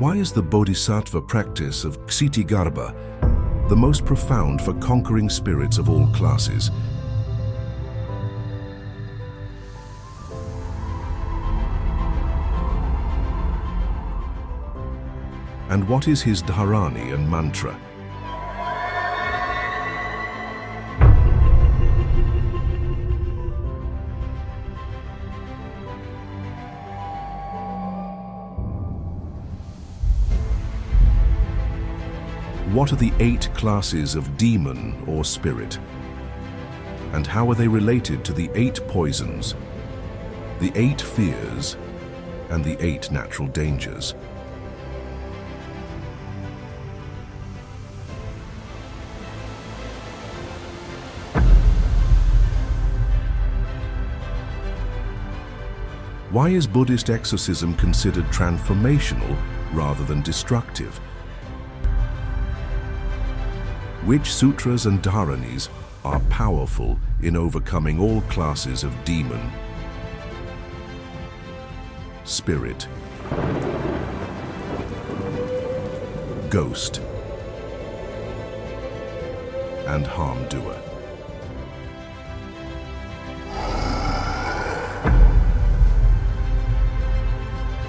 Why is the Bodhisattva practice of Ksitigarbha the most profound for conquering spirits of all classes? And what is his dharani and mantra? What are the 8 classes of demon or spirit? And how are they related to the 8 poisons, the 8 fears, and the 8 natural dangers? Why is Buddhist exorcism considered transformational rather than destructive? Which sutras and dharanis are powerful in overcoming all classes of demon, spirit, ghost, and harm doer?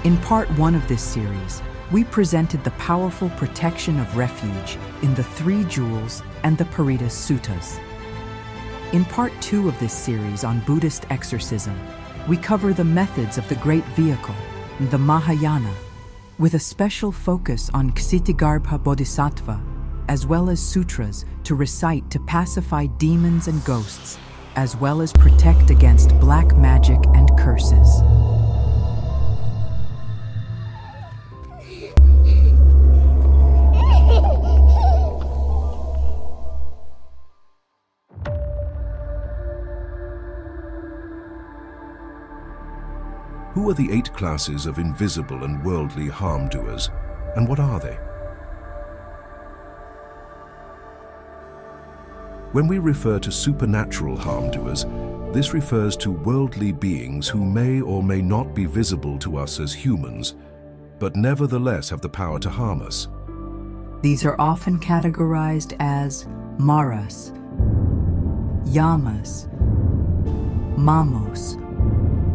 In part 1 of this series, we presented the powerful protection of refuge in the 3 jewels and the Paritas Suttas. In part 2 of this series on Buddhist exorcism, we cover the methods of the Great Vehicle, the Mahayana, with a special focus on Ksitigarbha Bodhisattva, as well as sutras to recite to pacify demons and ghosts, as well as protect against black magic and curses. Who are the 8 classes of invisible and worldly harm doers, and what are they? When we refer to supernatural harm doers, this refers to worldly beings who may or may not be visible to us as humans, but nevertheless have the power to harm us. These are often categorized as Maras, Yamas, Mamos,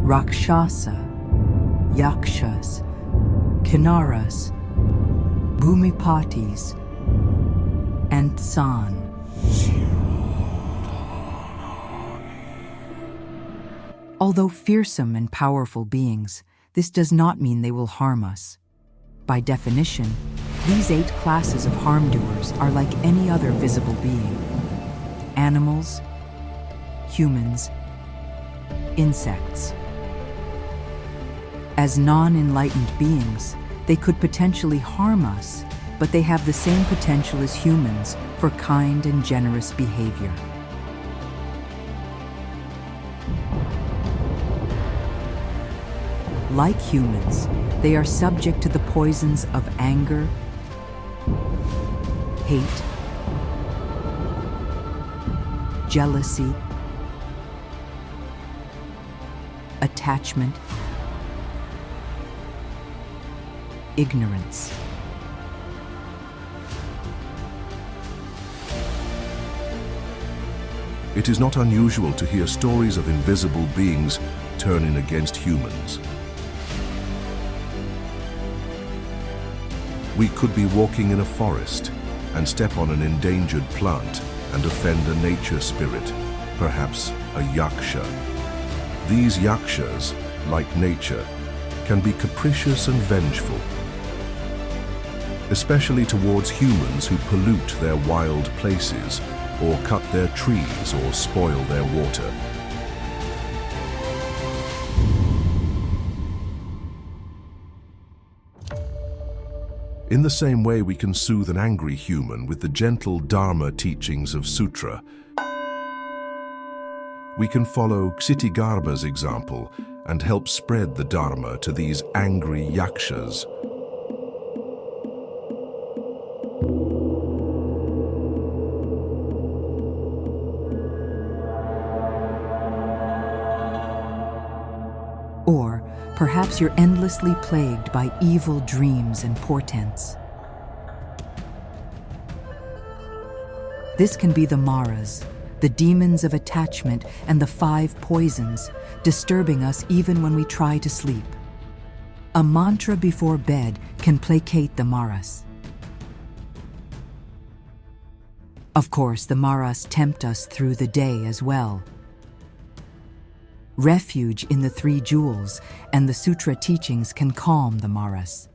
Rakshasa, Yakshas, Kinnaras, Bhumipatis, and San. Although fearsome and powerful beings, this does not mean they will harm us. By definition, these 8 classes of harm doers are like any other visible being: animals, humans, insects. As non-enlightened beings, they could potentially harm us, but they have the same potential as humans for kind and generous behavior. Like humans, they are subject to the poisons of anger, hate, jealousy, attachment, ignorance. It is not unusual to hear stories of invisible beings turning against humans. We could be walking in a forest and step on an endangered plant and offend a nature spirit, perhaps a yaksha. These yakshas, like nature, can be capricious and vengeful, especially towards humans who pollute their wild places or cut their trees or spoil their water. In the same way we can soothe an angry human with the gentle Dharma teachings of Sutra, we can follow Ksitigarbha's example and help spread the Dharma to these angry yakshas. Or Perhaps you're endlessly plagued by evil dreams and portents. This can be the Maras, the demons of attachment and the 5 poisons, disturbing us even when we try to sleep. A mantra before bed can placate the Maras. Of course, the Maras tempt us through the day as well. Refuge in the 3 jewels and the sutra teachings can calm the Maras.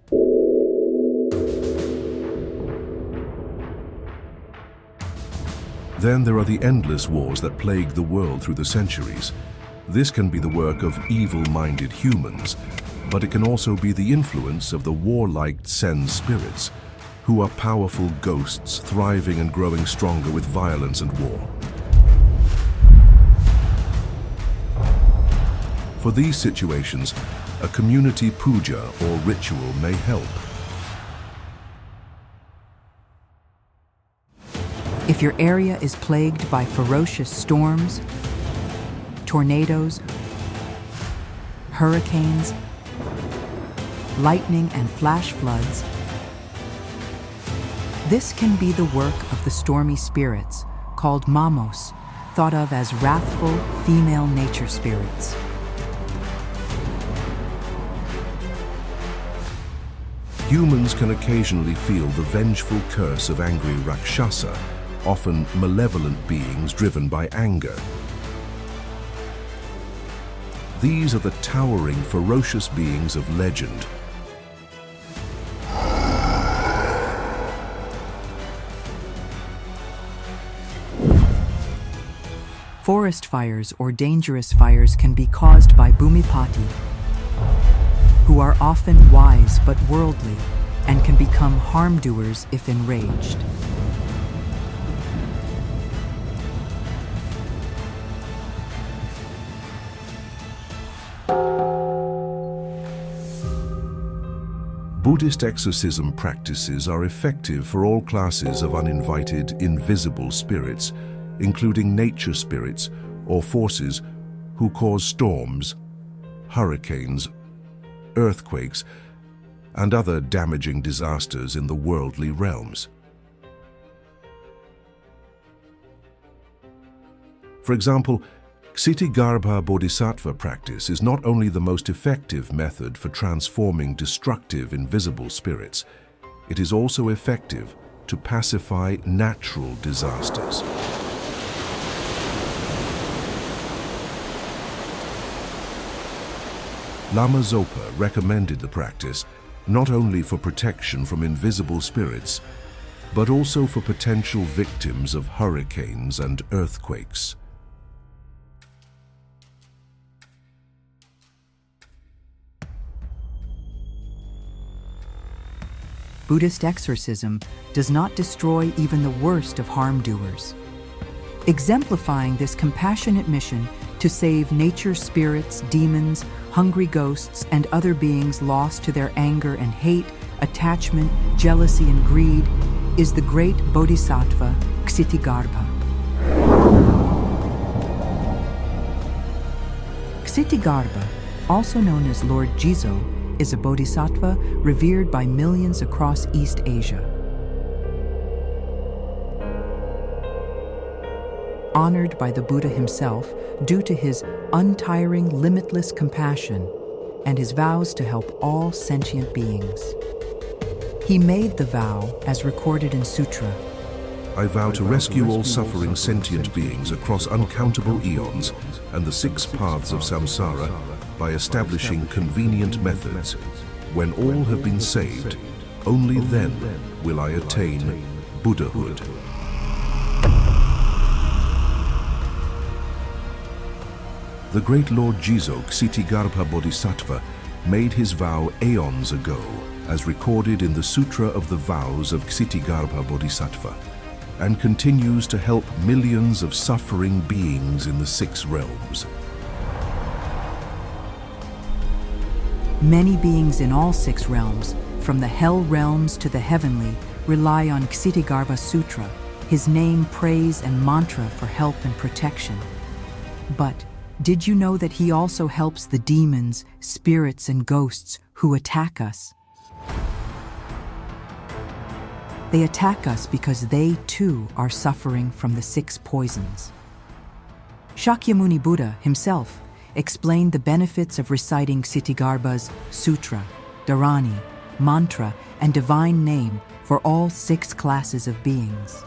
Then there are the endless wars that plague the world through the centuries. This can be the work of evil-minded humans, but it can also be the influence of the warlike Sen spirits, who are powerful ghosts thriving and growing stronger with violence and war. For these situations, a community puja or ritual may help. If your area is plagued by ferocious storms, tornadoes, hurricanes, lightning and flash floods, this can be the work of the stormy spirits, called Mamos, thought of as wrathful female nature spirits. Humans can occasionally feel the vengeful curse of angry Rakshasa, often malevolent beings driven by anger. These are the towering, ferocious beings of legend. Forest fires or dangerous fires can be caused by Bhumipati, who are often wise but worldly and can become harm doers if enraged. Buddhist exorcism practices are effective for all classes of uninvited, invisible spirits, including nature spirits or forces who cause storms, hurricanes, earthquakes, and other damaging disasters in the worldly realms. For example, Ksitigarbha Bodhisattva practice is not only the most effective method for transforming destructive invisible spirits, it is also effective to pacify natural disasters. Lama Zopa recommended the practice not only for protection from invisible spirits, but also for potential victims of hurricanes and earthquakes. Buddhist exorcism does not destroy even the worst of harm doers. Exemplifying this compassionate mission to save nature spirits, demons, hungry ghosts, and other beings lost to their anger and hate, attachment, jealousy, and greed, is the great Bodhisattva Ksitigarbha. Ksitigarbha, also known as Lord Jizo, is a bodhisattva revered by millions across East Asia. Honored by the Buddha himself due to his untiring, limitless compassion and his vows to help all sentient beings. He made the vow as recorded in Sutra. I vow to rescue all suffering sentient beings across uncountable eons and the 6 paths of samsara by establishing convenient methods. When all have been saved, only then will I attain Buddhahood. The great Lord Jizo Ksitigarbha Bodhisattva made his vow aeons ago, as recorded in the Sutra of the Vows of Ksitigarbha Bodhisattva, and continues to help millions of suffering beings in the 6 realms. Many beings in all 6 realms, from the hell realms to the heavenly, rely on Ksitigarbha Sutra, his name, praise, and mantra for help and protection. But Did you know that he also helps the demons, spirits, and ghosts who attack us? They attack us because they, too, are suffering from the 6 poisons. Shakyamuni Buddha himself explained the benefits of reciting Ksitigarbha's sutra, dharani, mantra, and divine name for all 6 classes of beings.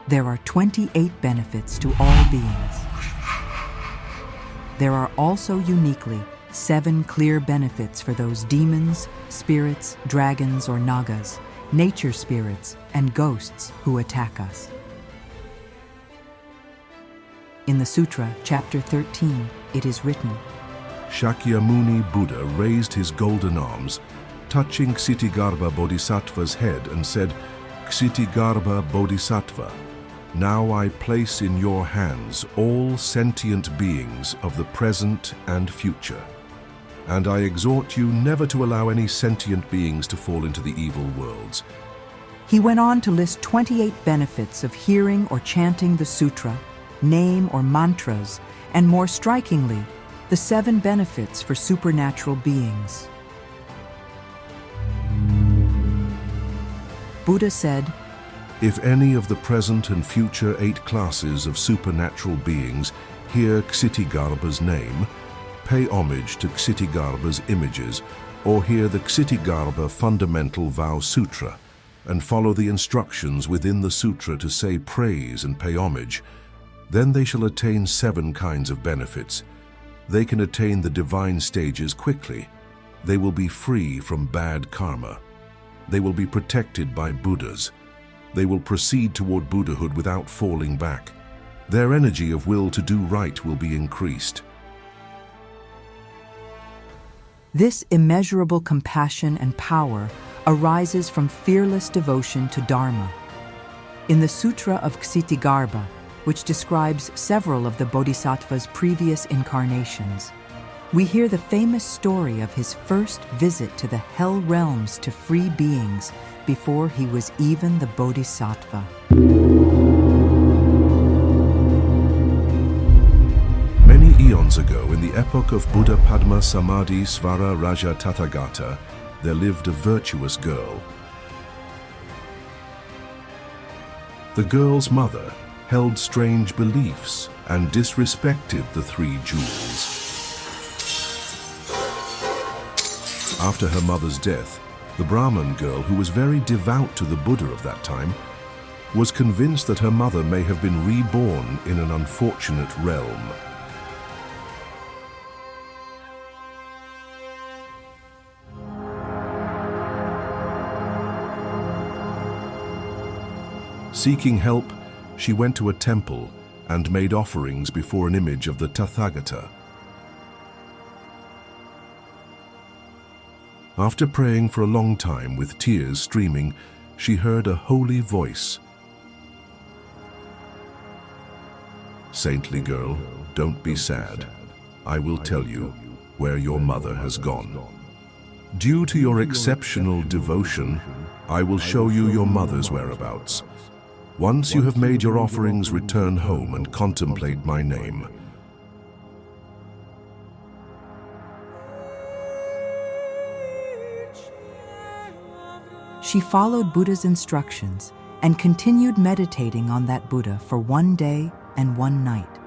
There are 28 benefits to all beings. There are also uniquely 7 clear benefits for those demons, spirits, dragons, or nagas, nature spirits, and ghosts who attack us. In the Sutra, chapter 13, it is written, Shakyamuni Buddha raised his golden arms, touching Ksitigarbha Bodhisattva's head, and said, Ksitigarbha Bodhisattva, now I place in your hands all sentient beings of the present and future. And I exhort you never to allow any sentient beings to fall into the evil worlds. He went on to list 28 benefits of hearing or chanting the sutra, name or mantras, and more strikingly, the 7 benefits for supernatural beings. Buddha said, If any of the present and future 8 classes of supernatural beings hear Ksitigarbha's name, pay homage to Ksitigarbha's images, or hear the Ksitigarbha Fundamental Vow Sutra, and follow the instructions within the sutra to say praise and pay homage, then they shall attain 7 kinds of benefits. They can attain the divine stages quickly. They will be free from bad karma. They will be protected by Buddhas. They will proceed toward Buddhahood without falling back. Their energy of will to do right will be increased. This immeasurable compassion and power arises from fearless devotion to Dharma. In the Sutra of Ksitigarbha, which describes several of the Bodhisattva's previous incarnations, we hear the famous story of his first visit to the hell realms to free beings before he was even the Bodhisattva. Many eons ago, in the epoch of Buddha Padma Samadhi Svara Raja Tathagata, there lived a virtuous girl. The girl's mother held strange beliefs and disrespected the 3 jewels. After her mother's death, the Brahmin girl, who was very devout to the Buddha of that time, was convinced that her mother may have been reborn in an unfortunate realm. Seeking help, she went to a temple and made offerings before an image of the Tathagata. After praying for a long time with tears streaming, she heard a holy voice. Saintly girl, don't be sad. I will tell you where your mother has gone. Due to your exceptional devotion, I will show you your mother's whereabouts. Once you have made your offerings, return home and contemplate my name. She followed Buddha's instructions and continued meditating on that Buddha for 1 day and 1 night,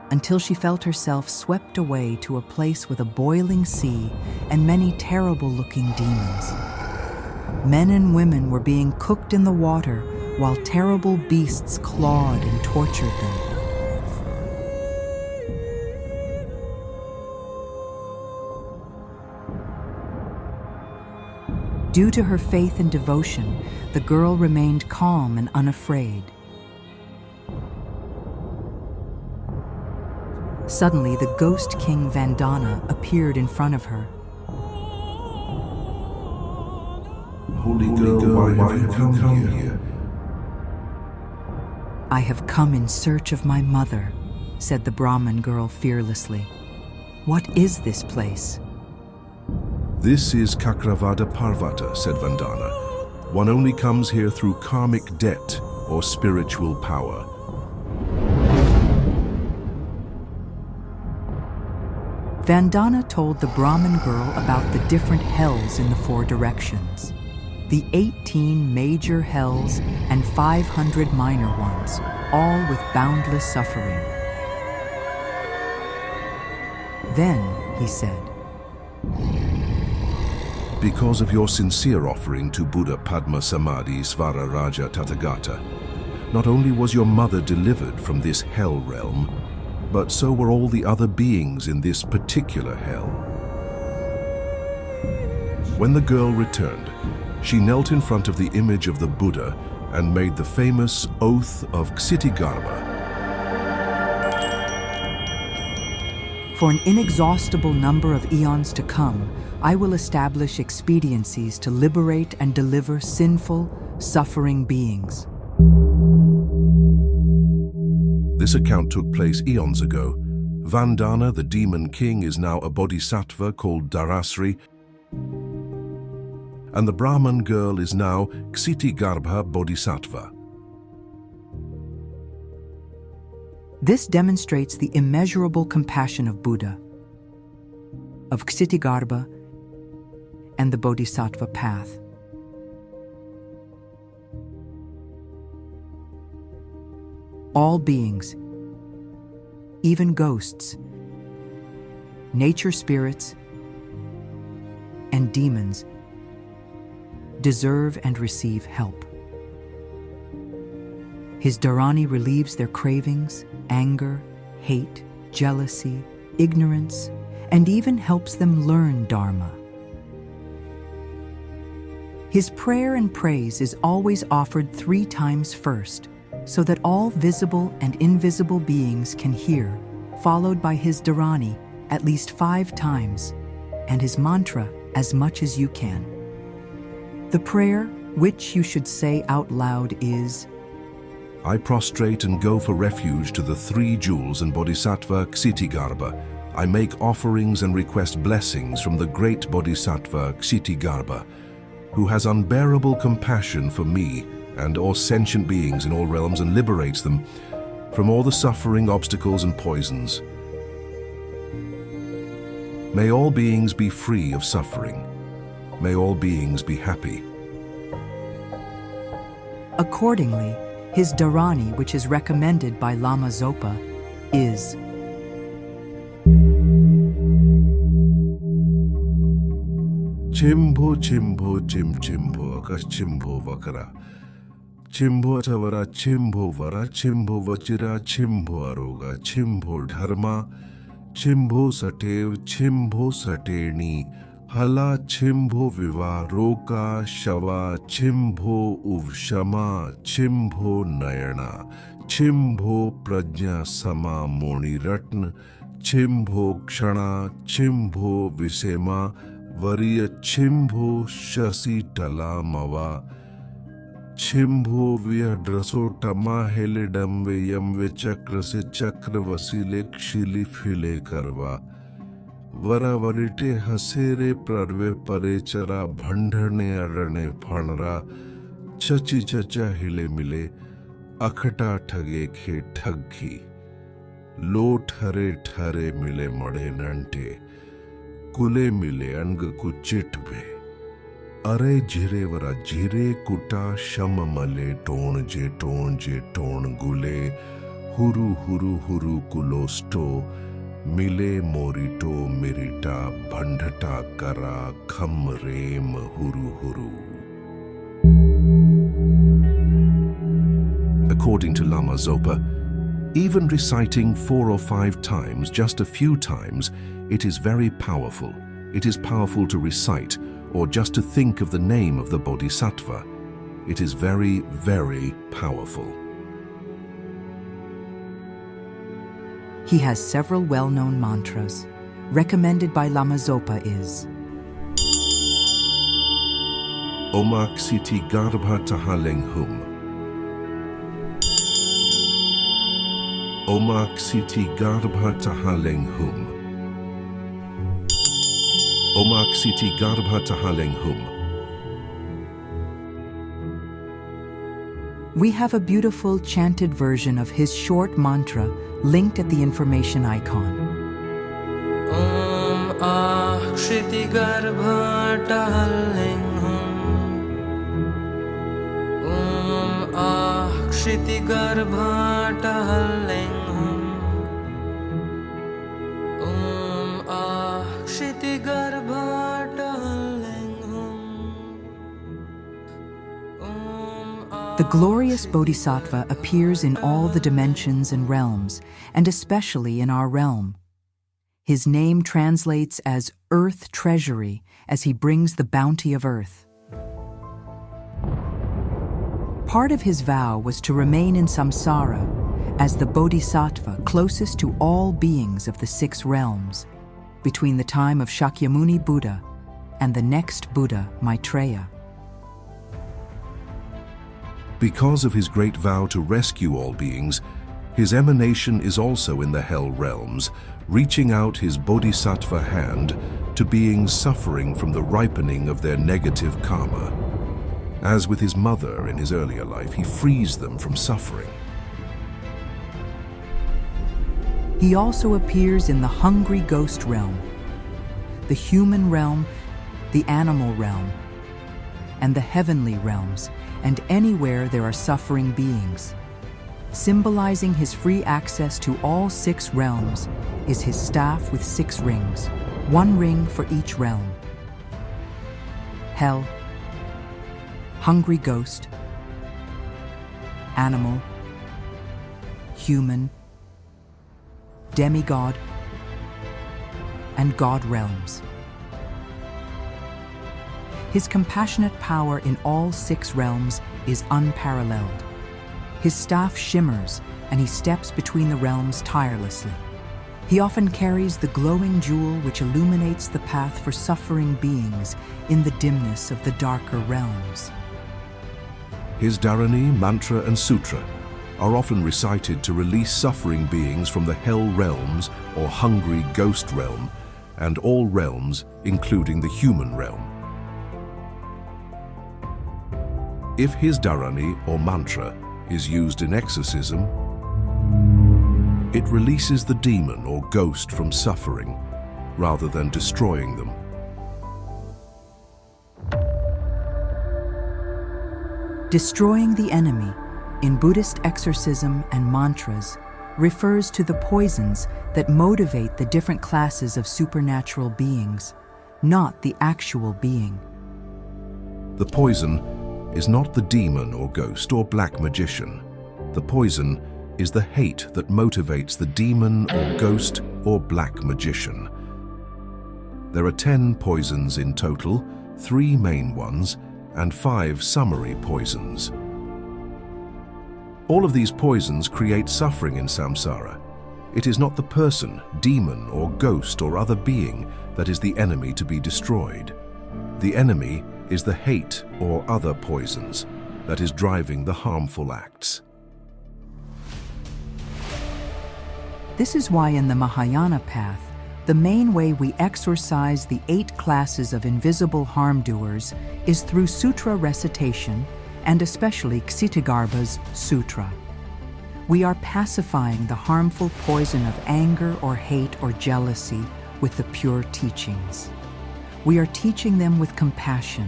until she felt herself swept away to a place with a boiling sea and many terrible-looking demons. Men and women were being cooked in the water while terrible beasts clawed and tortured them. Due to her faith and devotion, the girl remained calm and unafraid. Suddenly, the ghost king Vandana appeared in front of her. Holy girl, why have you come here? I have come in search of my mother, said the Brahmin girl fearlessly. What is this place? This is Kakravada Parvata, said Vandana. One only comes here through karmic debt or spiritual power. Vandana told the Brahmin girl about the different hells in the 4 directions, the 18 major hells and 500 minor ones, all with boundless suffering. Then, he said, Because of your sincere offering to Buddha Padma Samadhi Svara Raja Tathagata, not only was your mother delivered from this hell realm, but so were all the other beings in this particular hell. When the girl returned, she knelt in front of the image of the Buddha and made the famous oath of Ksitigarbha. For an inexhaustible number of eons to come, I will establish expediencies to liberate and deliver sinful, suffering beings. This account took place eons ago. Vandana, the demon king, is now a bodhisattva called Dharasri, and the Brahman girl is now Ksitigarbha Bodhisattva. This demonstrates the immeasurable compassion of Buddha, of Ksitigarbha, and the Bodhisattva path. All beings, even ghosts, nature spirits, and demons, deserve and receive help. His Dharani relieves their cravings, anger, hate, jealousy, ignorance, and even helps them learn Dharma. His prayer and praise is always offered 3 times first, so that all visible and invisible beings can hear, followed by his Dharani at least 5 times, and his mantra as much as you can. The prayer, which you should say out loud, is, I prostrate and go for refuge to the 3 jewels and Bodhisattva Ksitigarbha. I make offerings and request blessings from the great Bodhisattva Ksitigarbha, who has unbearable compassion for me and all sentient beings in all realms and liberates them from all the suffering, obstacles, and poisons. May all beings be free of suffering. May all beings be happy. Accordingly, his Dharani, which is recommended by Lama Zopa, is Chimbo chimbo chim chimbo akas chimbo vakara. Chimbo atavara chimbo vara chimbo vachira chimbo aroga chimbo dharma chimbo satev chimbo sateni hala chimbo viva roka shava chimbo uvshama chimbo nayana chimbo prajna sama moni ratna chimbo kshana chimbo visema variya chimbo shasi tala mava Chimbo via draso tama hele damve yamve chakra se chakra vasile kshili file karva. Vara varite hasere prarve pare chara bhandane arane phanra. Chachi chacha hile mile akhata thage khe thaghi. Lo thare thare mile made nante. Kule mile ang kuchitve. Are jire vara jire kuta shama male ton je ton gule huru huru huru kulosto mile morito mirita bhandata kara kham rem huru huru. According to Lama Zopa, even reciting 4 or 5 times, just a few times, it is very powerful. It is powerful to recite, or just to think of the name of the Bodhisattva. It is very, very powerful. He has several well-known mantras. Recommended by Lama Zopa is Oma Ksitigarbha Tahaleng Hum. Oma Ksitigarbha Tahaleng Hum. Oma Ksitigarbha Tahaleng Hum. We have a beautiful chanted version of his short mantra linked at the information icon. क्षितिगर्भटहल्लिङ्गम् क्षितिगर्भटहल्लिङ्गम् The glorious Bodhisattva appears in all the dimensions and realms, and especially in our realm. His name translates as Earth Treasury, as he brings the bounty of earth. Part of his vow was to remain in samsara as the Bodhisattva closest to all beings of the 6 realms, between the time of Shakyamuni Buddha and the next Buddha, Maitreya. Because of his great vow to rescue all beings, his emanation is also in the hell realms, reaching out his bodhisattva hand to beings suffering from the ripening of their negative karma. As with his mother in his earlier life, he frees them from suffering. He also appears in the hungry ghost realm, the human realm, the animal realm, and the heavenly realms, and anywhere there are suffering beings. Symbolizing his free access to all 6 realms is his staff with 6 rings, 1 ring for each realm. Hell, hungry ghost, animal, human, demigod, and God realms. His compassionate power in all 6 realms is unparalleled. His staff shimmers, and he steps between the realms tirelessly. He often carries the glowing jewel which illuminates the path for suffering beings in the dimness of the darker realms. His dharani, mantra, and sutra are often recited to release suffering beings from the hell realms or hungry ghost realm, and all realms, including the human realm. If his dharani or mantra is used in exorcism, it releases the demon or ghost from suffering rather than destroying them. Destroying the enemy in Buddhist exorcism and mantras refers to the poisons that motivate the different classes of supernatural beings, not the actual being. The poison is not the demon or ghost or black magician. The poison is the hate that motivates the demon or ghost or black magician. There are 10 poisons in total, 3 main ones, and 5 summary poisons. All of these poisons create suffering in samsara. It is not the person, demon, or ghost or other being that is the enemy to be destroyed. The enemy is the hate or other poisons that is driving the harmful acts. This is why in the Mahayana path, the main way we exorcise the 8 classes of invisible harm doers is through sutra recitation, and especially Ksitigarbha's sutra. We are pacifying the harmful poison of anger or hate or jealousy with the pure teachings. We are teaching them with compassion.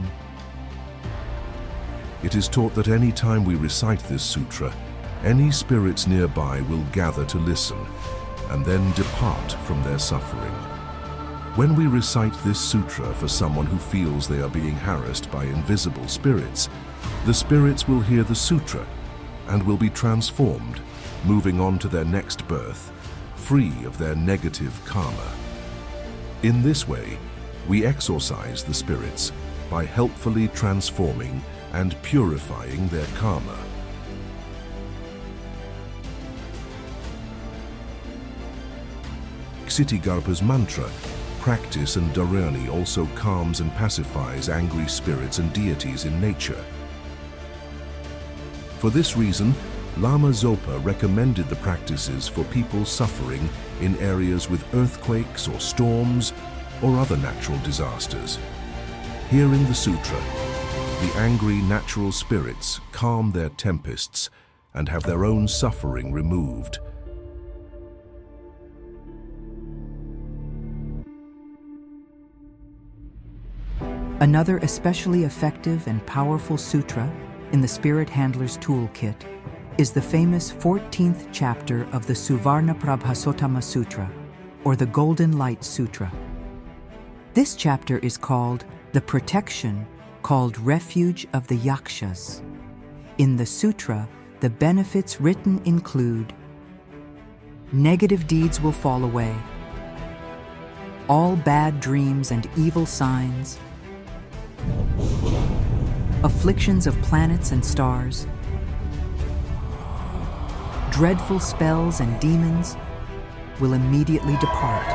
It is taught that any time we recite this sutra, any spirits nearby will gather to listen and then depart from their suffering. When we recite this sutra for someone who feels they are being harassed by invisible spirits, the spirits will hear the sutra and will be transformed, moving on to their next birth, free of their negative karma. In this way, we exorcise the spirits by helpfully transforming and purifying their karma. Ksitigarbha's mantra, practice, and dharani also calms and pacifies angry spirits and deities in nature. For this reason, Lama Zopa recommended the practices for people suffering in areas with earthquakes or storms or other natural disasters. Here in the sutra, the angry natural spirits calm their tempests and have their own suffering removed. Another especially effective and powerful sutra in the Spirit Handler's Toolkit is the famous 14th chapter of the Suvarna Prabhasottama Sutra, or the Golden Light Sutra. This chapter is called the protection called refuge of the yakshas. In the sutra, the benefits written include: negative deeds will fall away, all bad dreams and evil signs, afflictions of planets and stars, dreadful spells and demons will immediately depart.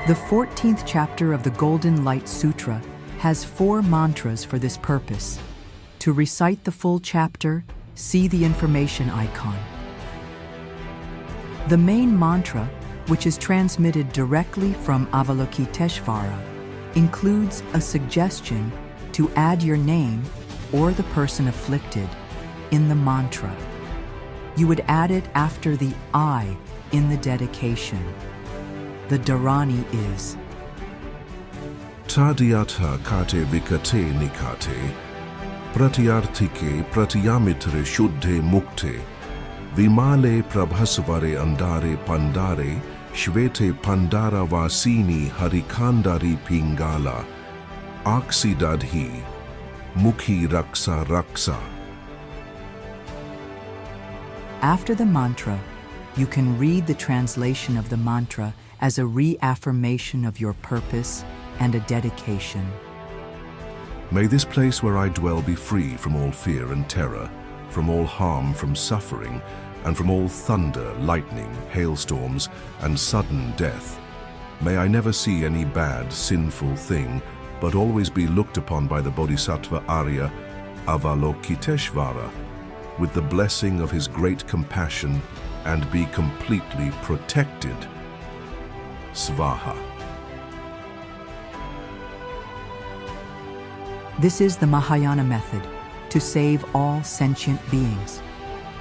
The 14th chapter of the Golden Light Sutra has 4 mantras for this purpose. To recite the full chapter, see the information icon. The main mantra, which is transmitted directly from Avalokiteshvara, includes a suggestion to add your name or the person afflicted in the mantra. You would add it after the I in the dedication. The Dharani is Tadiyatha kate vikate nikate, pratyarthike pratyamitre shuddhe mukte, vimale prabhasvare andare pandare, shvete pandara vasini harikandari pingala, aksidadhi, mukhi raksa raksa. After the mantra, you can read the translation of the mantra as a reaffirmation of your purpose and a dedication. May this place where I dwell be free from all fear and terror, from all harm, from suffering, and from all thunder, lightning, hailstorms, and sudden death. May I never see any bad, sinful thing, but always be looked upon by the Bodhisattva Arya Avalokiteshvara with the blessing of his great compassion and be completely protected. Svaha. This is the Mahayana method to save all sentient beings.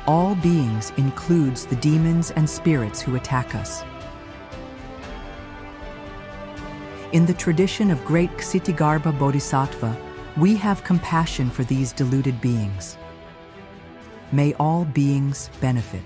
All beings includes the demons and spirits who attack us. In the tradition of great Ksitigarbha Bodhisattva, we have compassion for these deluded beings. May all beings benefit.